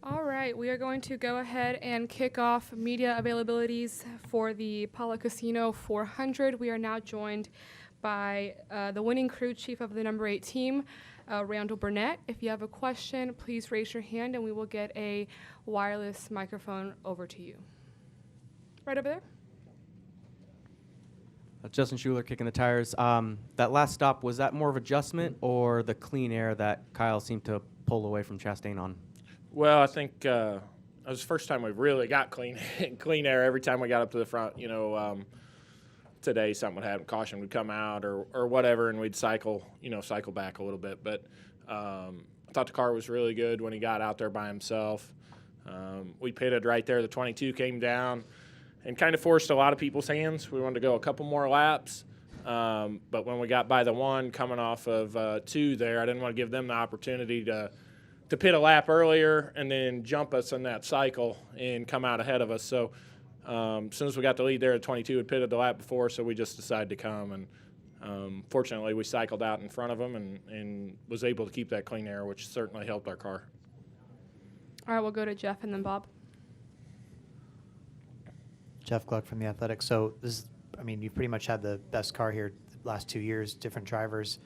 All right, we are going to go ahead and kick off media availabilities for the Pala Casino 400. We are now joined by the winning crew chief of the number 8 team, Randall Burnett. If you have a question, please raise your hand and we will get a wireless microphone over to you. Right over there. Justin Schuler kicking the tires. That last stop, was that more of adjustment or the clean air that Kyle seemed to pull away from Chastain on? Well, I think that was the first time we really got clean air every time we got up to the front. Today something would happen, caution would come out or whatever, and we'd cycle back a little bit. But I thought the car was really good when he got out there by himself. We pitted right there. The 22 came down and kind of forced a lot of people's hands. We wanted to go a couple more laps. But when we got by the one coming off of 2 there, I didn't want to give them the opportunity to pit a lap earlier and then jump us in that cycle and come out ahead of us. So as soon as we got the lead there at 22, it pitted the lap before, so we just decided to come. And fortunately, we cycled out in front of them and was able to keep that clean air, which certainly helped our car. All right, we'll go to Jeff and then Bob. Jeff Gluck from The Athletic. So you've pretty much had the best car here the last 2 years, different drivers.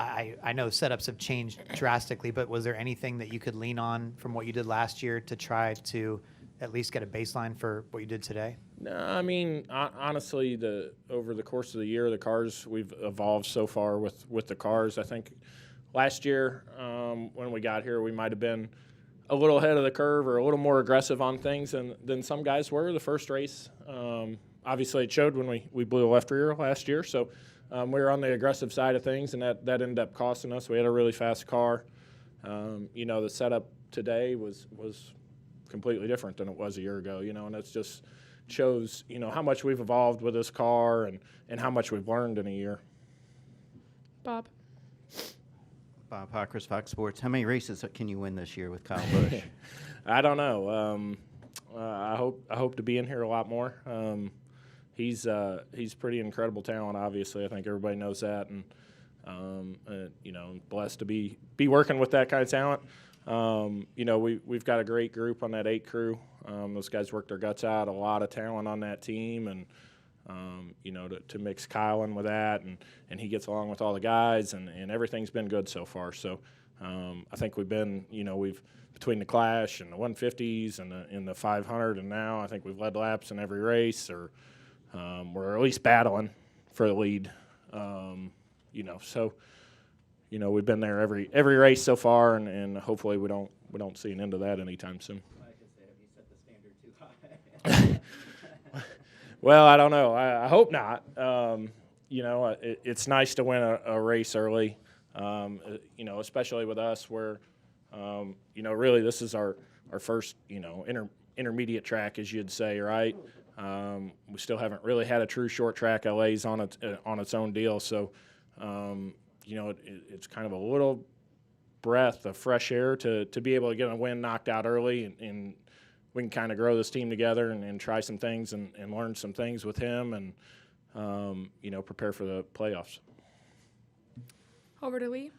I know setups have changed drastically, but was there anything that you could lean on from what you did last year to try to at least get a baseline for what you did today? No, honestly, over the course of the year, the cars, we've evolved so far with the cars. I think last year when we got here, we might have been a little ahead of the curve or a little more aggressive on things than some guys were the first race. Obviously, it showed when we blew a left rear last year, so we were on the aggressive side of things, and that ended up costing us. We had a really fast car. The setup today was completely different than it was a year ago, and it just shows, how much we've evolved with this car and how much we've learned in a year. Bob. Bob Hockers, Fox Sports. How many races can you win this year with Kyle Busch? I don't know. I hope to be in here a lot more. He's pretty incredible talent, obviously. I think everybody knows that, and blessed to be working with that kind of talent. We've got a great group on that 8 crew. Those guys work their guts out. A lot of talent on that team, and to mix Kyle in with that, and he gets along with all the guys, and everything's been good so far. So I think we've between the Clash and the 150s and in the 500, and now I think we've led laps in every race, or we're at least battling for the lead. We've been there every race so far, and hopefully we don't see an end to that anytime soon. Like I said, you set the standard too high. Well, I don't know. I hope not. It's nice to win a race early, especially with us where, really this is our first, intermediate track, as you'd say, right? We still haven't really had a true short track. LA's on its own deal, so it's kind of a little breath of fresh air to be able to get a win knocked out early, and we can kind of grow this team together and try some things and learn some things with him, and prepare for the playoffs. Over to Lee.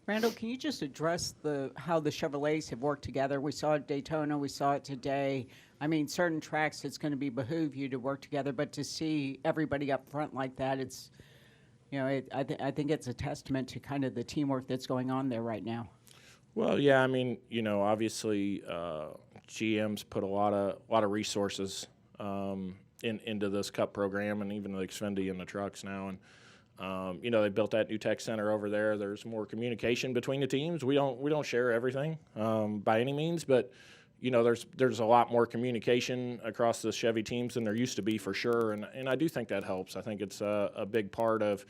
Randall, can you just address how the Chevrolets have worked together? We saw it at Daytona, we saw it today. Certain tracks it's going to behoove you to work together, but to see everybody up front like that, it's, I think it's a testament to kind of the teamwork that's going on there right now. Well, yeah, obviously GM's put a lot of resources into this Cup program, and even the Xfinity and the trucks now, and they built that new tech center over there. There's more communication between the teams. We don't share everything by any means, but there's a lot more communication across the Chevy teams than there used to be, for sure. And I do think that helps. I think it's a big part of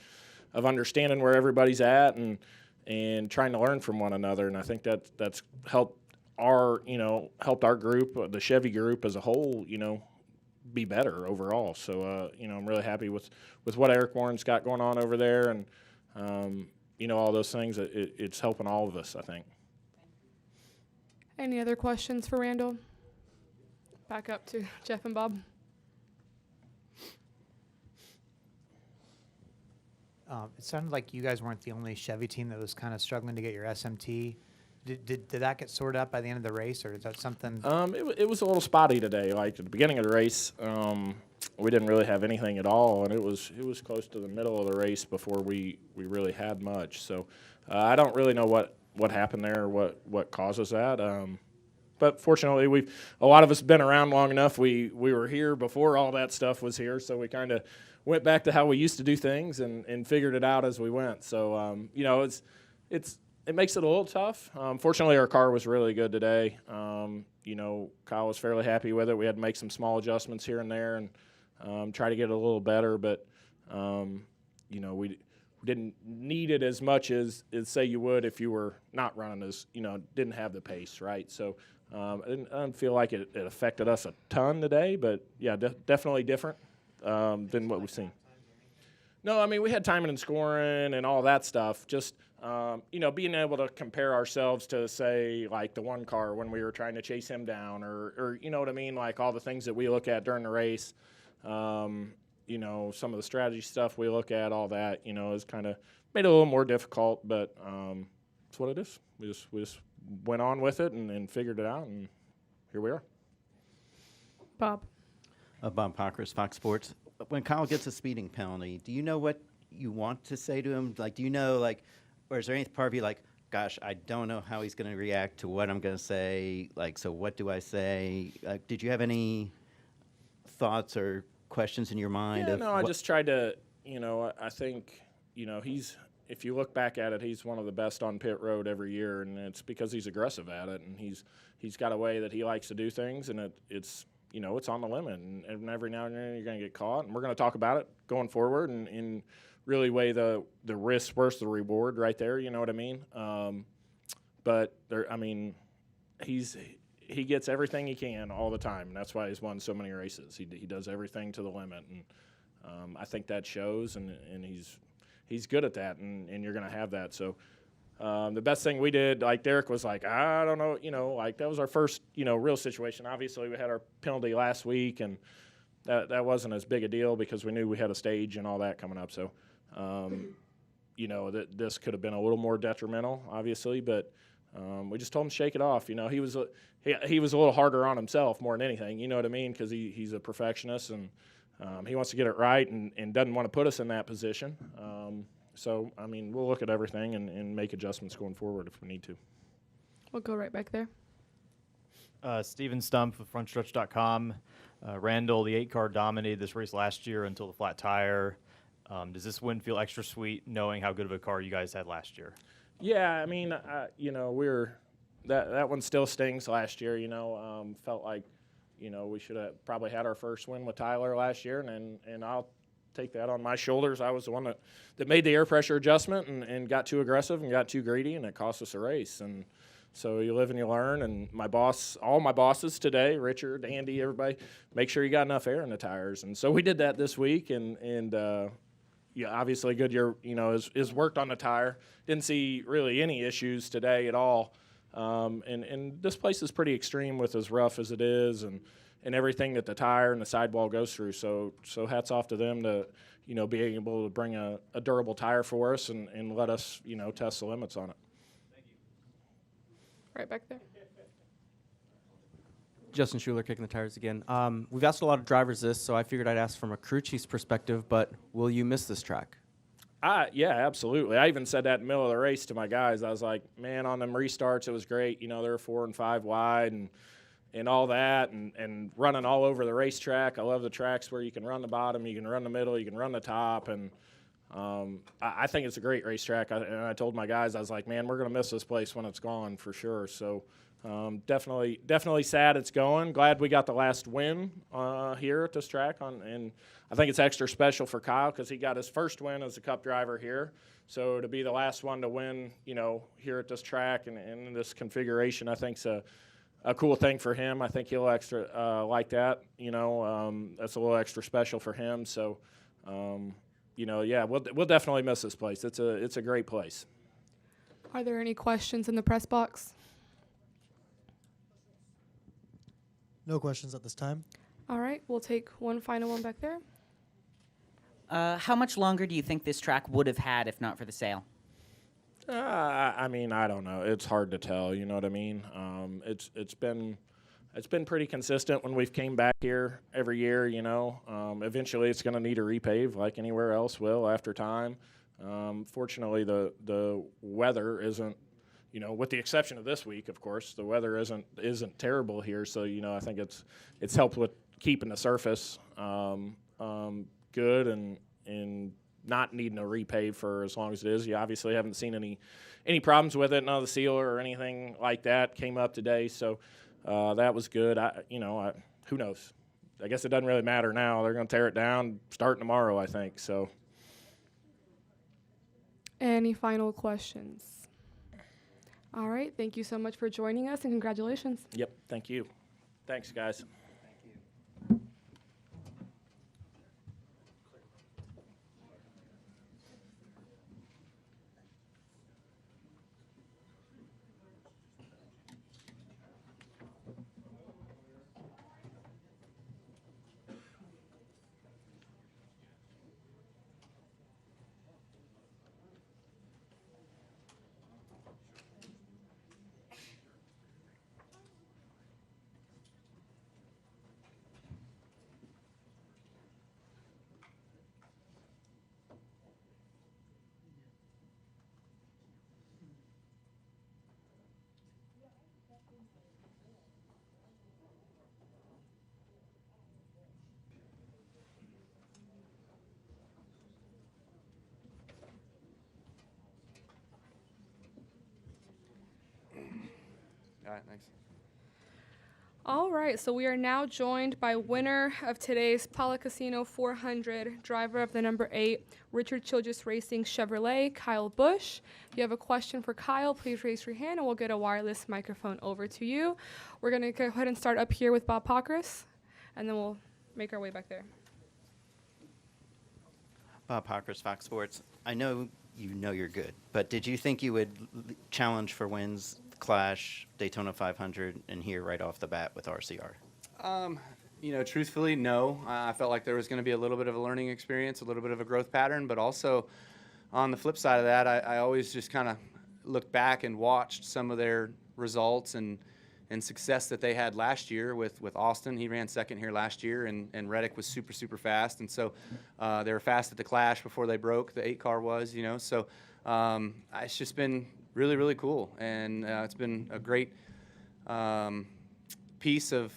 understanding where everybody's at and trying to learn from one another. And I think that's helped our group, the Chevy group as a whole, be better overall. So, I'm really happy with what Eric Warren's got going on over there, and, all those things. It's helping all of us, I think. Any other questions for Randall? Back up to Jeff and Bob. It sounded like you guys weren't the only Chevy team that was kind of struggling to get your SMT. Did that get sorted out by the end of the race, or is that something? It was a little spotty today. Like at the beginning of the race, we didn't really have anything at all, and it was close to the middle of the race before we really had much. So I don't really know what happened there, or what causes that. But fortunately, a lot of us been around long enough. We were here before all that stuff was here, so we kind of went back to how we used to do things and figured it out as we went. So it makes it a little tough. Fortunately, our car was really good today. Kyle was fairly happy with it. We had to make some small adjustments here and there and try to get it a little better, but we didn't need it as much as say you would if you were not running as didn't have the pace, right? So I didn't feel like it affected us a ton today, but yeah, definitely different than what we've seen. No, I mean, we had timing and scoring and all that stuff. Just, being able to compare ourselves to, say, like the one car when we were trying to chase him down or you know what I mean? Like all the things that we look at during the race, some of the strategy stuff we look at, all that, is kind of made it a little more difficult, but it's what it is. We just went on with it and figured it out, and here we are. Bob. Bob Pockris, Fox Sports. When Kyle gets a speeding penalty, do you know what you want to say to him? Like, do you know, like, or is there any part of you like, gosh, I don't know how he's going to react to what I'm going to say? Like, so what do I say? Did you have any thoughts or questions in your mind? Yeah, no, I just tried to, I think, if you look back at it, he's one of the best on pit road every year, and it's because he's aggressive at it, and he's got a way that he likes to do things, and it's on the limit, and every now and then you're going to get caught, and we're going to talk about it going forward and really weigh the risk versus the reward right there, you know what I mean? But he gets everything he can all the time, and that's why he's won so many races. He does everything to the limit, and I think that shows, and he's good at that, and you're going to have that. So the best thing we did, like Derek was like, I don't know, like that was our first, real situation. Obviously, we had our penalty last week, and that wasn't as big a deal because we knew we had a stage and all that coming up. So, that this could have been a little more detrimental, obviously, but we just told him to shake it off. He was a little harder on himself more than anything, you know what I mean, because he's a perfectionist, and he wants to get it right and doesn't want to put us in that position. So, we'll look at everything and make adjustments going forward if we need to. We'll go right back there. Steven Stump with FrontStretch.com. Randall, the 8 car dominated this race last year until the flat tire. Does this win feel extra sweet knowing how good of a car you guys had last year? Yeah, that one still stings last year, felt like, we should have probably had our first win with Tyler last year, and I'll take that on my shoulders. I was the one that made the air pressure adjustment and got too aggressive and got too greedy, and it cost us a race. And so you live and you learn. And all my bosses today, Richard, Andy, everybody, make sure you got enough air in the tires. And so we did that this week, and obviously Goodyear, is worked on the tire. Didn't see really any issues today at all. And this place is pretty extreme with as rough as it is, and everything that the tire and the sidewall goes through. So hats off to them to, being able to bring a durable tire for us and let us, test the limits on it. Thank you. Right back there. Justin Schuler kicking the tires again. We've asked a lot of drivers this, so I figured I'd ask from a crew chief's perspective, but will you miss this track? Yeah, absolutely. I even said that in the middle of the race to my guys. I was like, man, on them restarts, it was great. They were 4 and 5 wide and all that, and running all over the racetrack. I love the tracks where you can run the bottom, you can run the middle, you can run the top, and I think it's a great racetrack. And I told my guys, I was like, man, we're going to miss this place when it's gone for sure. So definitely sad it's going. Glad we got the last win here at this track, and I think it's extra special for Kyle because he got his first win as a Cup driver here. So to be the last one to win, here at this track and in this configuration, I think's a cool thing for him. I think he'll extra like that. That's a little extra special for him. So, yeah, we'll definitely miss this place. It's a great place. Are there any questions in the press box? No questions at this time. All right, we'll take one final one back there. How much longer do you think this track would have had if not for the sale? I mean, I don't know. It's hard to tell. You know what I mean? It's been pretty consistent when we've came back here every year. You know, eventually it's going to need a repave like anywhere else will after time. Fortunately, the weather isn't. You know, with the exception of this week, of course, the weather isn't terrible here. So you know, I think it's helped with keeping the surface good and not needing a repave for as long as it is. You obviously haven't seen any problems with it. None of the seal or anything like that came up today. So that was good. Who knows? I guess it doesn't really matter now. They're going to tear it down starting tomorrow, I think. So. Any final questions? All right. Thank you so much for joining us, and congratulations. Yep. Thank you. Thanks, guys. All right, thanks. All right, so we are now joined by winner of today's Pala Casino 400, driver of the number 8, Richard Childress Racing Chevrolet, Kyle Busch. If you have a question for Kyle, please raise your hand and we'll get a wireless microphone over to you. We're going to go ahead and start up here with Bob Pockris, and then we'll make our way back there. Bob Pockris, Fox Sports. I know you're good, but did you think you would challenge for wins, Clash, Daytona 500, and here right off the bat with RCR? Truthfully, no. I felt like there was going to be a little bit of a learning experience, a little bit of a growth pattern, but also on the flip side of that, I always just kind of looked back and watched some of their results and success that they had last year with Austin. He ran second here last year, and Reddick was super, super fast. And so they were fast at the Clash before they broke, the 8-car was, So it's just been really, really cool. And it's been a great piece of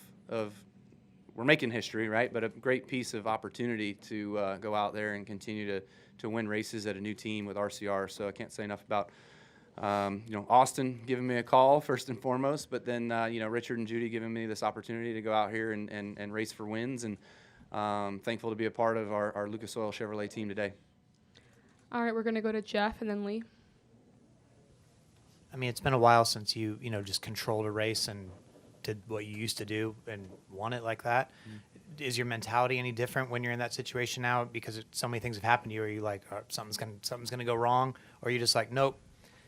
we're making history, right? But a great piece of opportunity to go out there and continue to win races at a new team with RCR. So I can't say enough about Austin giving me a call first and foremost, but then Richard and Judy giving me this opportunity to go out here and race for wins, and thankful to be a part of our Lucas Oil Chevrolet team today. All right, we're going to go to Jeff and then Lee. I mean, it's been a while since you just controlled a race and did what you used to do and won it like that. Mm-hmm. Is your mentality any different when you're in that situation now? Because so many things have happened to you. Are you like, something's gonna go wrong? Or are you just like, nope,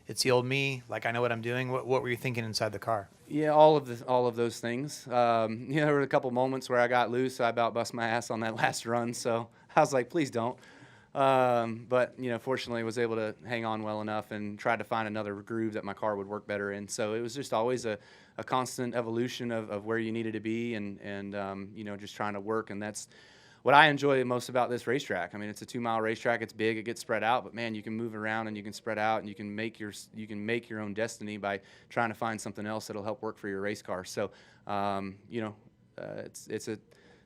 it's the old me. Like, I know what I'm doing. What were you thinking inside the car? Yeah, all of those things. There were a couple moments where I got loose. So I about bust my ass on that last run. So I was like, please don't. But fortunately, was able to hang on well enough and try to find another groove that my car would work better in. So it was just always a constant evolution of where you needed to be and just trying to work. And that's what I enjoy most about this racetrack. I mean, it's a 2-mile racetrack. It's big. It gets spread out, but man, you can move around and you can spread out and you can make your own destiny by trying to find something else that'll help work for your race car. So, it's a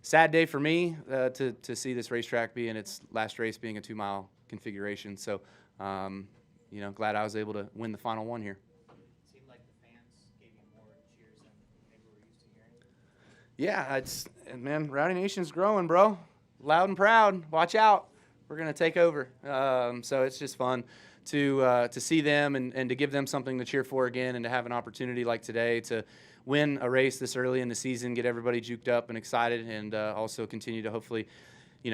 sad day for me to see this racetrack be in its last race being a 2-mile configuration. So, glad I was able to win the final one here. It seemed like the fans gave you more cheers than maybe we're used to hearing. Yeah, man, Rowdy Nation's growing, bro. Loud and proud. Watch out. We're going to take over. So it's just fun to see them and to give them something to cheer for again, and to have an opportunity like today to win a race this early in the season, get everybody juked up and excited, and also continue to hopefully,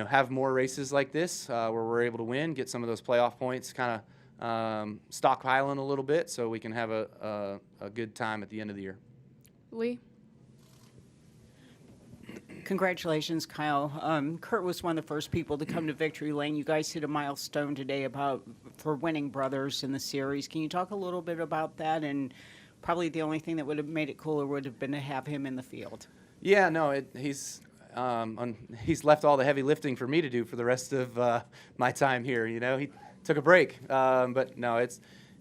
have more races like this where we're able to win, get some of those playoff points kind of stockpiling a little bit so we can have a good time at the end of the year. Lee? Congratulations, Kyle. Kurt was one of the first people to come to victory lane. You guys hit a milestone today for winning brothers in the series. Can you talk a little bit about that? And probably the only thing that would have made it cooler would have been to have him in the field. Yeah, no, he's left all the heavy lifting for me to do for the rest of my time here. You know, he took a break, but no,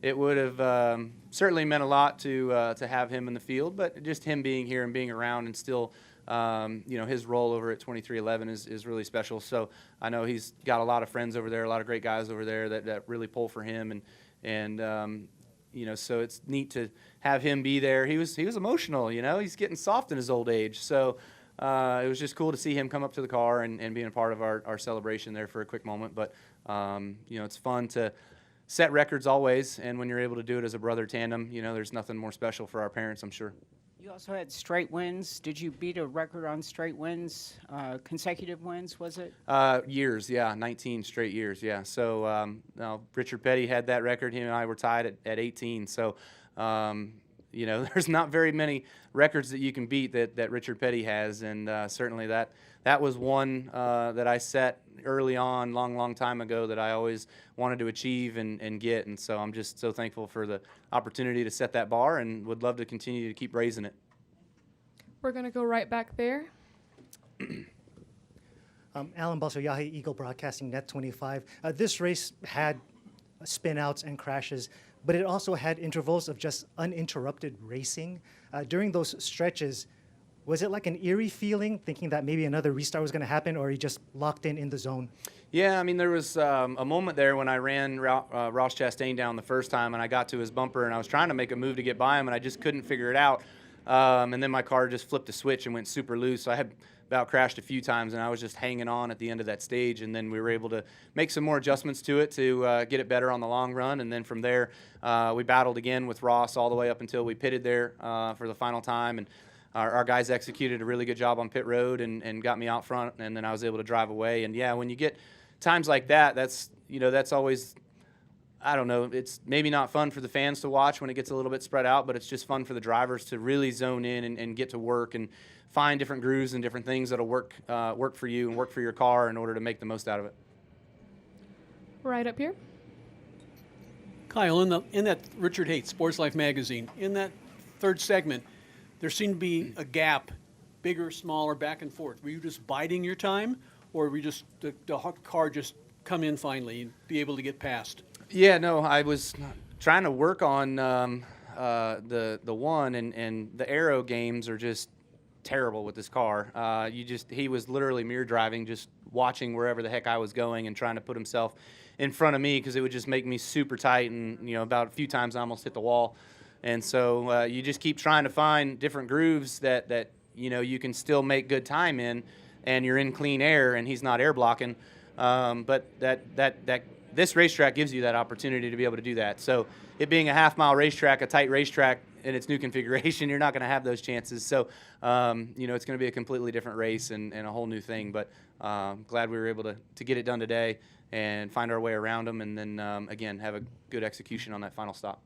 it would have certainly meant a lot to have him in the field. But just him being here and being around and still, you know, his role over at 2311 is really special. So I know he's got a lot of friends over there, a lot of great guys over there that really pull for him, and you know, so it's neat to have him be there. He was emotional, you know. He's getting soft in his old age, so it was just cool to see him come up to the car and being a part of our celebration there for a quick moment. But you know, it's fun to set records always, and when you're able to do it as a brother tandem, you know, there's nothing more special for our parents, I'm sure. You also had straight wins. Did you beat a record on straight wins, consecutive wins, was it? Years, yeah, 19 straight years, yeah. So now Richard Petty had that record. He and I were tied at 18. So, you know, there's not very many records that you can beat that Richard Petty has, and certainly that was one that I set early on, long time ago, that I always wanted to achieve and get. And so I'm just so thankful for the opportunity to set that bar and would love to continue to keep raising it. We're going to go right back there. Alan Busser, Yahoo Eagle Broadcasting, Net 25. This race had spin-outs and crashes, but it also had intervals of just uninterrupted racing. During those stretches, was it like an eerie feeling, thinking that maybe another restart was going to happen, or are you just locked in the zone? Yeah, I mean, there was a moment there when I ran Ross Chastain down the first time, and I got to his bumper, and I was trying to make a move to get by him, and I just couldn't figure it out. And then my car just flipped a switch and went super loose. So I had about crashed a few times, and I was just hanging on at the end of that stage. And then we were able to make some more adjustments to it to get it better on the long run. And then from there, we battled again with Ross all the way up until we pitted there for the final time. And our guys executed a really good job on pit road and got me out front. And then I was able to drive away. And yeah, when you get times like that, that's always, I don't know, it's maybe not fun for the fans to watch when it gets a little bit spread out, but it's just fun for the drivers to really zone in and get to work and find different grooves and different things that'll work for you and work for your car in order to make the most out of it. Right up here. Kyle, in that Richard Haight Sports Life magazine, in that third segment, there seemed to be a gap, bigger, smaller, back and forth. Were you just biding your time, or were you just the car just come in finally and be able to get past? Yeah, no, I was trying to work on the one, and the aero games are just terrible with this car. He was literally mirror driving, just watching wherever the heck I was going and trying to put himself in front of me because it would just make me super tight, and about a few times I almost hit the wall. And so you just keep trying to find different grooves that you can still make good time in, and you're in clean air, and he's not air blocking. But this racetrack gives you that opportunity to be able to do that. So it being a half-mile racetrack, a tight racetrack in its new configuration, you're not going to have those chances. So, it's going to be a completely different race and a whole new thing. But glad we were able to get it done today and find our way around them, and then, again, have a good execution on that final stop.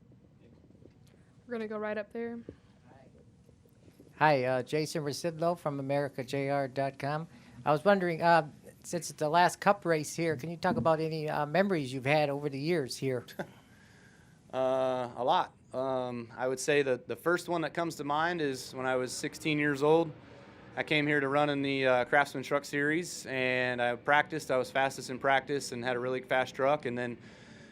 We're going to go right up there. Hi, Jason Residlo from AmericaJR.com. I was wondering, since it's the last Cup race here, can you talk about any memories you've had over the years here? A lot. I would say the first one that comes to mind is when I was 16 years old. I came here to run in the Craftsman Truck Series, and I practiced. I was fastest in practice and had a really fast truck, and then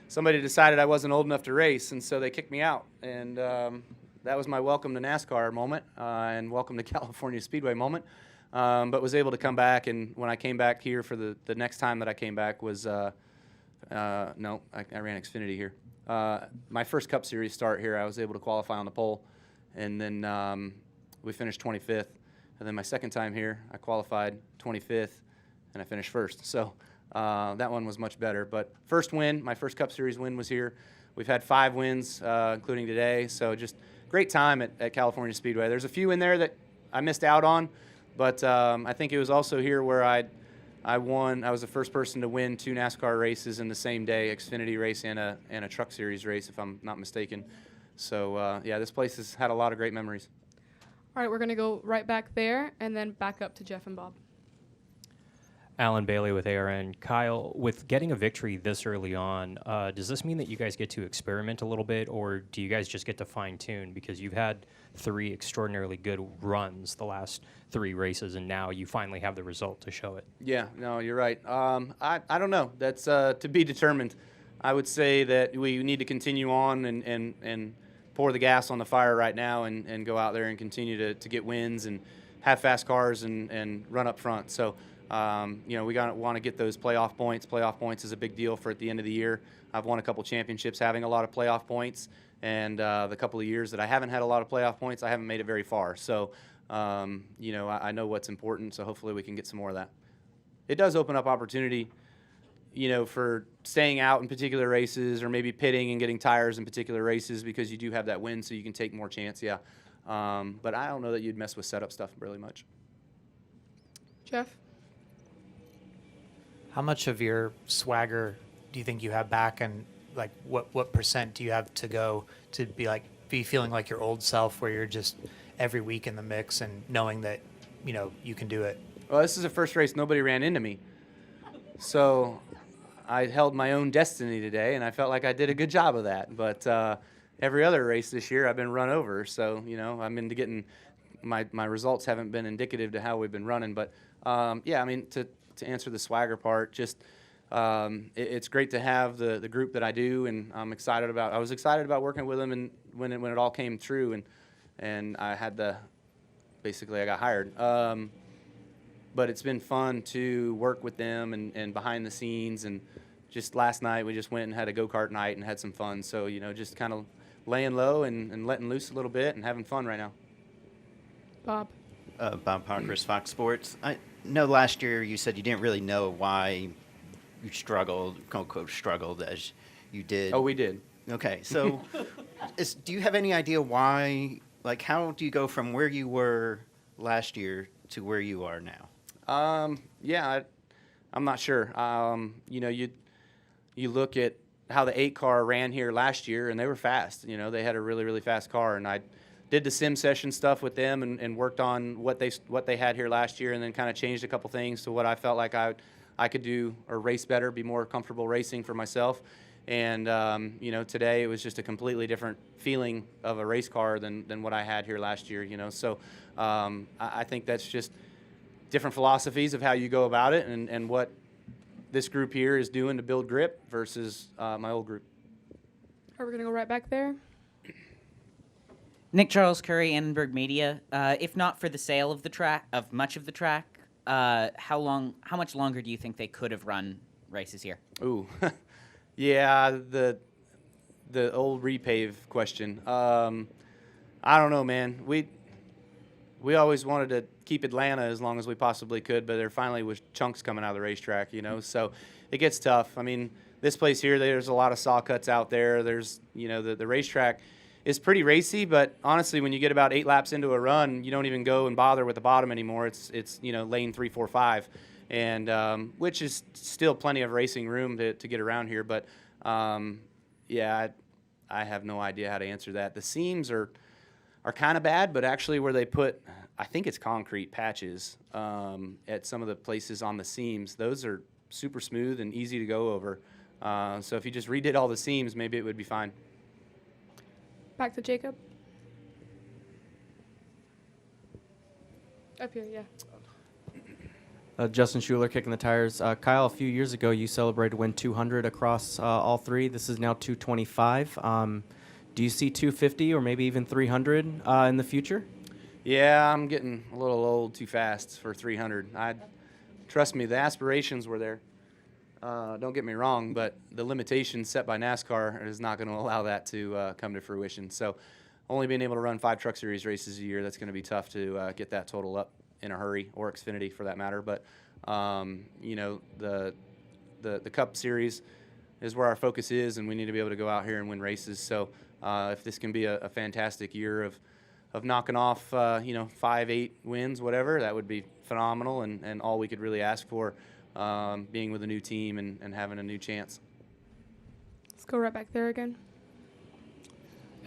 somebody decided I wasn't old enough to race, and so they kicked me out. And that was my welcome to NASCAR moment and welcome to California Speedway moment. But was able to come back, and when I came back here for the next time that I came back was, I ran Xfinity here. My first Cup Series start here, I was able to qualify on the pole, and then we finished 25th. And then my second time here, I qualified 25th, and I finished first. So that one was much better. But first win, my first Cup Series win was here. We've had 5 wins, including today. So just great time at California Speedway. There's a few in there that I missed out on. But I think it was also here where I won. I was the first person to win 2 NASCAR races in the same day, Xfinity race and a Truck Series race, if I'm not mistaken. So, yeah, this place has had a lot of great memories. All right, we're going to go right back there and then back up to Jeff and Bob. Alan Bailey with ARN. Kyle, with getting a victory this early on, does this mean that you guys get to experiment a little bit, or do you guys just get to fine-tune? Because you've had 3 extraordinarily good runs the last 3 races, and now you finally have the result to show it. Yeah, no, you're right. I don't know. That's to be determined. I would say that we need to continue on and pour the gas on the fire right now and go out there and continue to get wins and have fast cars and run up front. So, we want to get those playoff points. Playoff points is a big deal for at the end of the year. I've won a couple championships having a lot of playoff points, and the couple of years that I haven't had a lot of playoff points, I haven't made it very far. So, I know what's important, so hopefully we can get some more of that. It does open up opportunity, for staying out in particular races or maybe pitting and getting tires in particular races because you do have that win, so you can take more chance, yeah. But I don't know that you'd mess with setup stuff really much. Jeff? How much of your swagger do you think you have back, and like what percent do you have to go to be feeling like your old self, where you're just every week in the mix and knowing that you can do it? Well, this is the first race nobody ran into me, so I held my own destiny today, and I felt like I did a good job of that. But every other race this year, I've been run over, so I'm into getting my results haven't been indicative to how we've been running. But to answer the swagger part, just it's great to have the group that I do, and I was excited about working with them, and when it all came true, and I had I got hired. But it's been fun to work with them and behind the scenes, and just last night we just went and had a go-kart night and had some fun. So, just kind of laying low and letting loose a little bit and having fun right now. Bob? Bob Parkhurst, Fox Sports. I know last year you said you didn't really know why you struggled, quote-unquote, struggled as you did. Oh, we did. Okay, so do you have any idea why, how do you go from where you were last year to where you are now? I'm not sure. You look at how the 8 car ran here last year, and they were fast. They had a really, really fast car, and I did the sim session stuff with them and worked on what they had here last year, and then kind of changed a couple things to what I felt like I could do or race better, be more comfortable racing for myself. And today it was just a completely different feeling of a race car than what I had here last year. So I think that's just different philosophies of how you go about it, and what this group here is doing to build grip versus my old group. Are we going to go right back there? Nick Charles Curry, Annenberg Media. If not for the sale of much of the track, how much longer do you think they could have run races here? Ooh, yeah, the old repave question. I don't know, man. We always wanted to keep Atlanta as long as we possibly could, but there finally was chunks coming out of the racetrack, so it gets tough. I mean, this place here, there's a lot of saw cuts out there. There's, the racetrack is pretty racy, but honestly, when you get about 8 laps into a run, you don't even go and bother with the bottom anymore. It's lane 3, 4, 5, and which is still plenty of racing room to get around here. But I have no idea how to answer that. The seams are kind of bad, but actually where they put, I think it's concrete patches at some of the places on the seams, those are super smooth and easy to go over. So if you just redid all the seams, maybe it would be fine. Back to Jacob. Up here, yeah. Justin Schuler kicking the tires. Kyle, a few years ago you celebrated win 200 across all 3. This is now 225. Do you see 250 or maybe even 300 in the future? Yeah, I'm getting a little old too fast for 300. Trust me, the aspirations were there. Don't get me wrong, but the limitations set by NASCAR is not going to allow that to come to fruition. So only being able to run 5 Truck Series races a year, that's going to be tough to get that total up in a hurry, or Xfinity for that matter. But, the Cup Series is where our focus is, and we need to be able to go out here and win races. So if this can be a fantastic year of knocking off, 5, 8 wins, whatever, that would be phenomenal, and all we could really ask for, being with a new team and having a new chance. Let's go right back there again.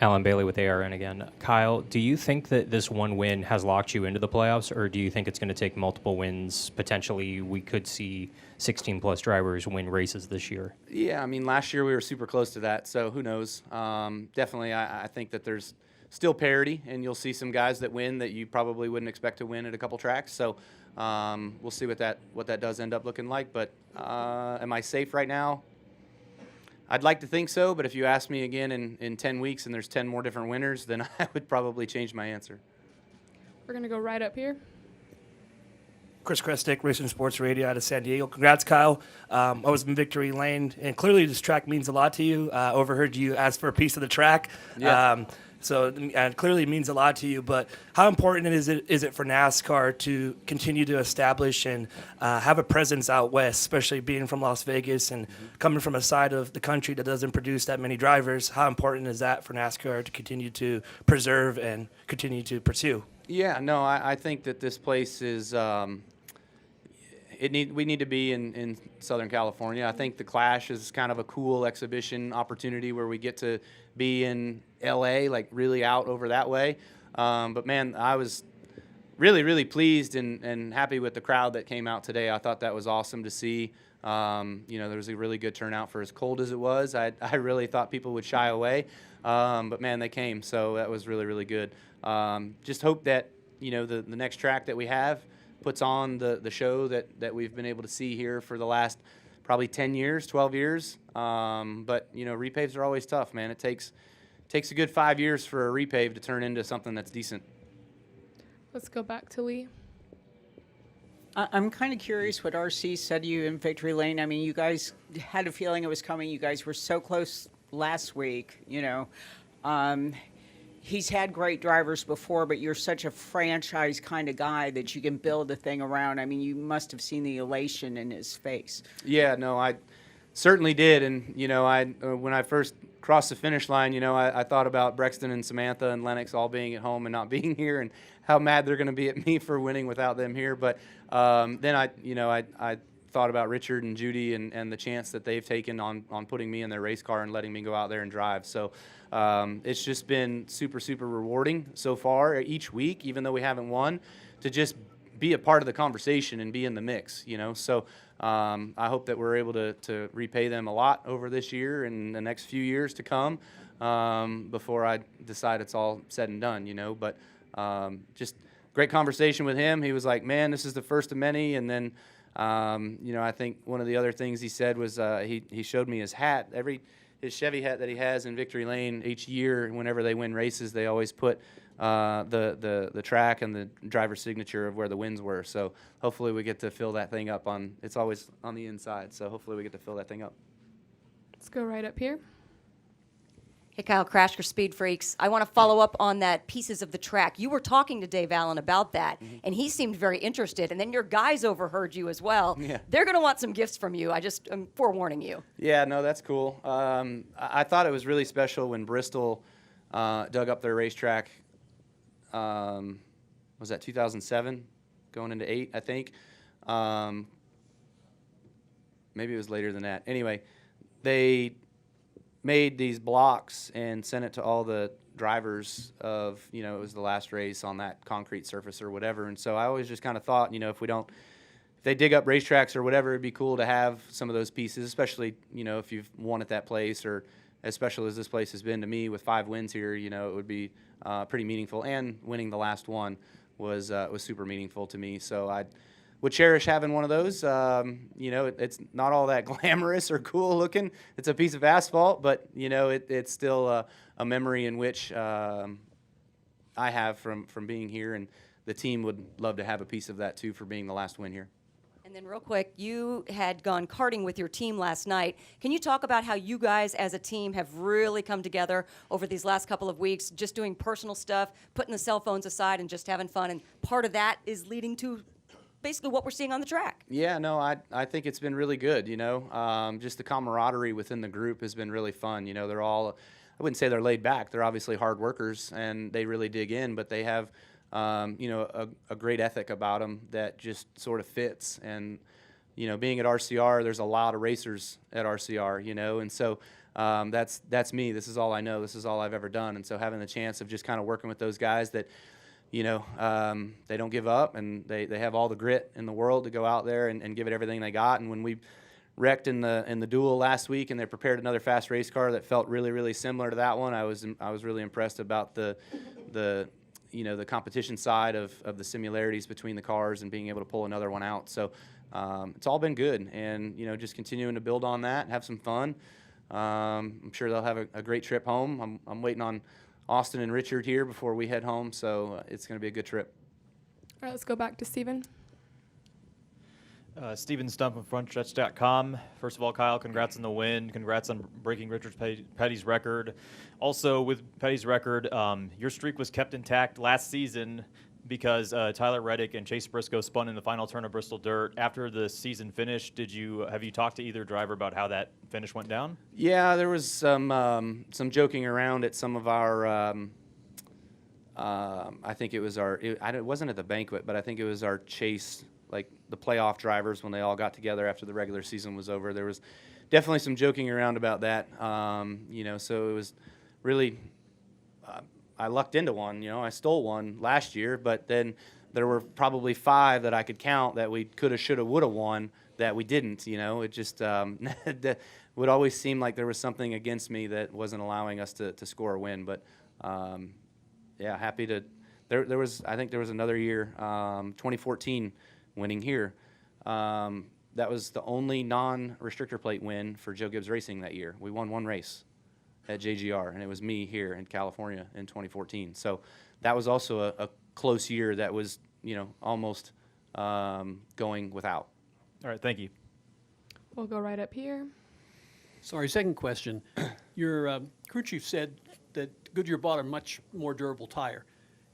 Alan Bailey with ARN again. Kyle, do you think that this one win has locked you into the playoffs, or do you think it's going to take multiple wins? Potentially, we could see 16-plus drivers win races this year. Yeah, I mean, last year we were super close to that, so who knows? Definitely, I think that there's still parity, and you'll see some guys that win that you probably wouldn't expect to win at a couple tracks. So we'll see what that does end up looking like. But am I safe right now? I'd like to think so, but if you ask me again in 10 weeks and there's 10 more different winners, then I would probably change my answer. We're going to go right up here. Chris Krestik, Racing Sports Radio out of San Diego. Congrats, Kyle. I was in Victory Lane, and clearly this track means a lot to you. Overheard you ask for a piece of the track. Yeah. So clearly it means a lot to you, but how important is it for NASCAR to continue to establish and have a presence out west, especially being from Las Vegas and coming from a side of the country that doesn't produce that many drivers? How important is that for NASCAR to continue to preserve and continue to pursue? Yeah, no, I think that this place is we need to be in Southern California. I think the Clash is kind of a cool exhibition opportunity where we get to be in LA, like really out over that way. But man, I was really, really pleased and happy with the crowd that came out today. I thought that was awesome to see. There was a really good turnout for as cold as it was. I really thought people would shy away. But man, they came, so that was really, really good. Just hope that, the next track that we have puts on the show that we've been able to see here for the last probably 10 years, 12 years. But, repaves are always tough, man. It takes a good 5 years for a repave to turn into something that's decent. Let's go back to Lee. I'm kind of curious what RC said to you in Victory Lane. I mean, you guys had a feeling it was coming. You guys were so close last week, He's had great drivers before, but you're such a franchise kind of guy that you can build a thing around. I mean, you must have seen the elation in his face. Yeah, no, I certainly did. And, when I first crossed the finish line, I thought about Brexton and Samantha and Lennox all being at home and not being here and how mad they're going to be at me for winning without them here. But then I thought about Richard and Judy and the chance that they've taken on putting me in their race car and letting me go out there and drive. So it's just been super, super rewarding so far each week, even though we haven't won, to just be a part of the conversation and be in the mix, So I hope that we're able to repay them a lot over this year and the next few years to come before I decide it's all said and done, But just great conversation with him. He was like, man, this is the first of many. And then, I think one of the other things he said was he showed me his hat. His Chevy hat that he has in Victory Lane each year. Whenever they win races, they always put the track and the driver's signature of where the wins were. So hopefully we get to fill that thing up it's always on the inside. So hopefully we get to fill that thing up. Let's go right up here. Hey, Kyle, Crash for Speed Freaks. I want to follow up on that pieces of the track. You were talking to Dave Allen about that, and he seemed very interested. And then your guys overheard you as well. Yeah. They're going to want some gifts from you. I'm forewarning you. Yeah, no, that's cool. I thought it was really special when Bristol dug up their racetrack. Was that 2007? Going into 8, I think. Maybe it was later than that. Anyway, they made these blocks and sent it to all the drivers of, it was the last race on that concrete surface or whatever. And so I always just kind of thought, if they dig up racetracks or whatever, it'd be cool to have some of those pieces, especially, if you've won at that place, or as special as this place has been to me with 5 wins here, it would be pretty meaningful. And winning the last one was super meaningful to me. So I would cherish having one of those. It's not all that glamorous or cool looking. It's a piece of asphalt, but it's still a memory in which I have from being here, and the team would love to have a piece of that too for being the last win here. And then real quick, you had gone karting with your team last night. Can you talk about how you guys as a team have really come together over these last couple of weeks, just doing personal stuff, putting the cell phones aside and just having fun, and part of that is leading to basically what we're seeing on the track? Yeah, no, I think it's been really good, just the camaraderie within the group has been really fun. They're all, I wouldn't say they're laid back. They're obviously hard workers and they really dig in, but they have, a great ethic about them that just sort of fits. And, being at RCR, there's a lot of racers at RCR, and so That's me. This is all I know. This is all I've ever done. And so having the chance of just kind of working with those guys that, you know, they don't give up, and they have all the grit in the world to go out there and give it everything they got. And when we wrecked in the duel last week, and they prepared another fast race car that felt really, really similar to that one, I was really impressed about the you know, the competition side of the similarities between the cars and being able to pull another one out. So it's all been good, and you know, just continuing to build on that and have some fun. I'm sure they'll have a great trip home. I'm waiting on Austin and Richard here before we head home, so it's going to be a good trip. All right, let's go back to Steven. Steven Stump from FrontStretch.com. First of all, Kyle, congrats on the win. Congrats on breaking Richard Petty's record. Also, with Petty's record, your streak was kept intact last season because Tyler Reddick and Chase Briscoe spun in the final turn of Bristol Dirt. After the season finished, have you talked to either driver about how that finish went down? Yeah, there was some joking around at some of our. I think it was it wasn't at the banquet, but I think it was our Chase, like the playoff drivers, when they all got together after the regular season was over. There was definitely some joking around about that. You know, so it was really, I lucked into one. You know, I stole one last year, but then there were probably 5 that I could count that we coulda, shoulda, woulda won that we didn't. You know, it just would always seem like there was something against me that wasn't allowing us to score a win. But yeah, happy to. There was, I think there was another year, 2014. Winning here. That was the only non-restrictor plate win for Joe Gibbs Racing that year. We won one race at JGR, and it was me here in California in 2014. So that was also a close year that was, you know, almost going without. All right, thank you. We'll go right up here. Sorry, second question. Your crew chief said that Goodyear bought a much more durable tire.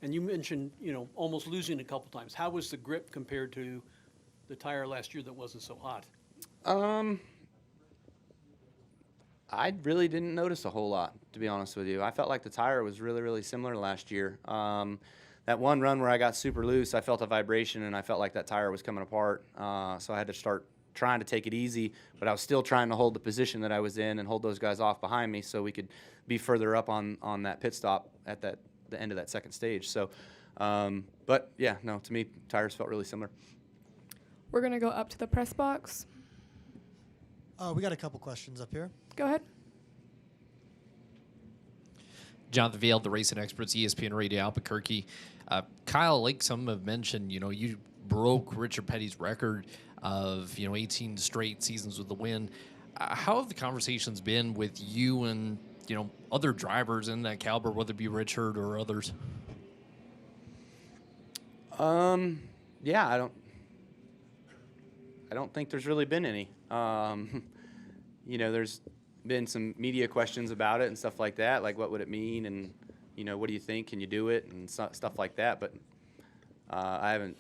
And you mentioned, you know, almost losing a couple times. How was the grip compared to the tire last year that wasn't so hot? I really didn't notice a whole lot, to be honest with you. I felt like the tire was really, really similar to last year. That one run where I got super loose, I felt a vibration, and I felt like that tire was coming apart. So I had to start trying to take it easy, but I was still trying to hold the position that I was in and hold those guys off behind me so we could be further up on that pit stop at the end of that second stage. So, but yeah, no, to me, tires felt really similar. We're going to go up to the press box. We got a couple questions up here. Go ahead. Jonathan Vail, the Racing Experts, ESPN Radio Albuquerque. Kyle, like some have mentioned, you know, you broke Richard Petty's record of, you know, 18 straight seasons with the win. How have the conversations been with you and, you know, other drivers in that caliber, whether it be Richard or others? Yeah, I don't think there's really been any. You know, there's been some media questions about it and stuff like that, like what would it mean, and you know, what do you think? Can you do it, and stuff like that. But I haven't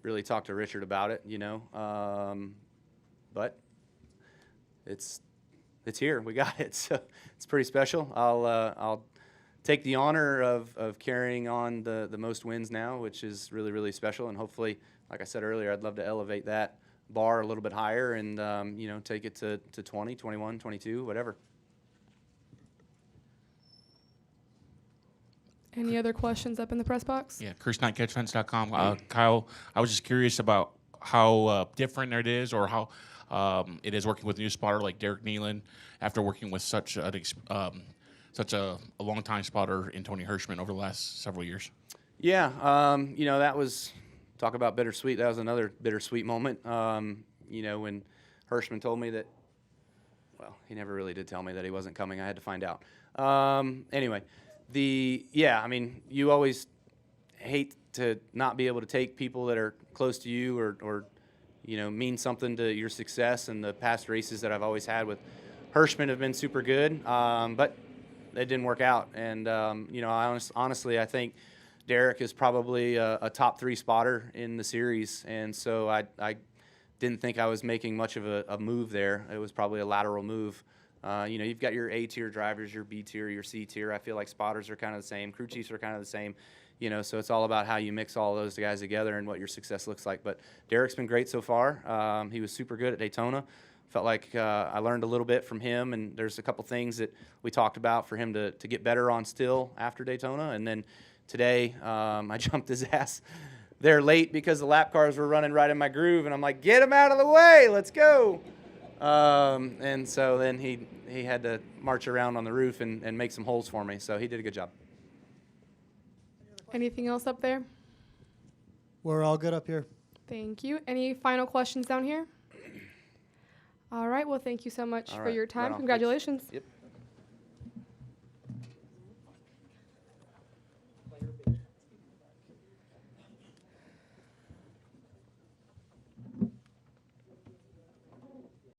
really talked to Richard about it, you know. But it's here. We got it, so it's pretty special. I'll take the honor of carrying on the most wins now, which is really, really special. And hopefully, like I said earlier, I'd love to elevate that bar a little bit higher and you know, take it to 20, 21, 22, whatever. Any other questions up in the press box? Yeah, ChrisKnightCatchFence.com. Kyle, I was just curious about how different it is, or how it is working with a new spotter like Derek Nealon after working with such a long-time spotter in Tony Hirschman over the last several years. Yeah, you know, that was, talk about bittersweet. That was another bittersweet moment. You know, when Hirschman told me that, well, he never really did tell me that he wasn't coming. I had to find out. Anyway, yeah, I mean, you always hate to not be able to take people that are close to you or you know, mean something to your success. And the past races that I've always had with Hirschman have been super good, but it didn't work out. And, you know, honestly, I think Derek is probably a top 3 spotter in the series. And so I didn't think I was making much of a move there. It was probably a lateral move. You know, you've got your A-tier drivers, your B-tier, your C-tier. I feel like spotters are kind of the same. Crew chiefs are kind of the same. You know, so it's all about how you mix all those guys together and what your success looks like. But Derek's been great so far. He was super good at Daytona. felt like I learned a little bit from him, and there's a couple things that we talked about for him to get better on still after Daytona. And then today, I jumped his ass there late because the lap cars were running right in my groove, and I'm like, get him out of the way, let's go. And so then he had to march around on the roof and make some holes for me, so he did a good job. Anything else up there? We're all good up here. Thank you. Any final questions down here? All right. Well, thank you so much All for right, your right time. on. Congratulations. Yep.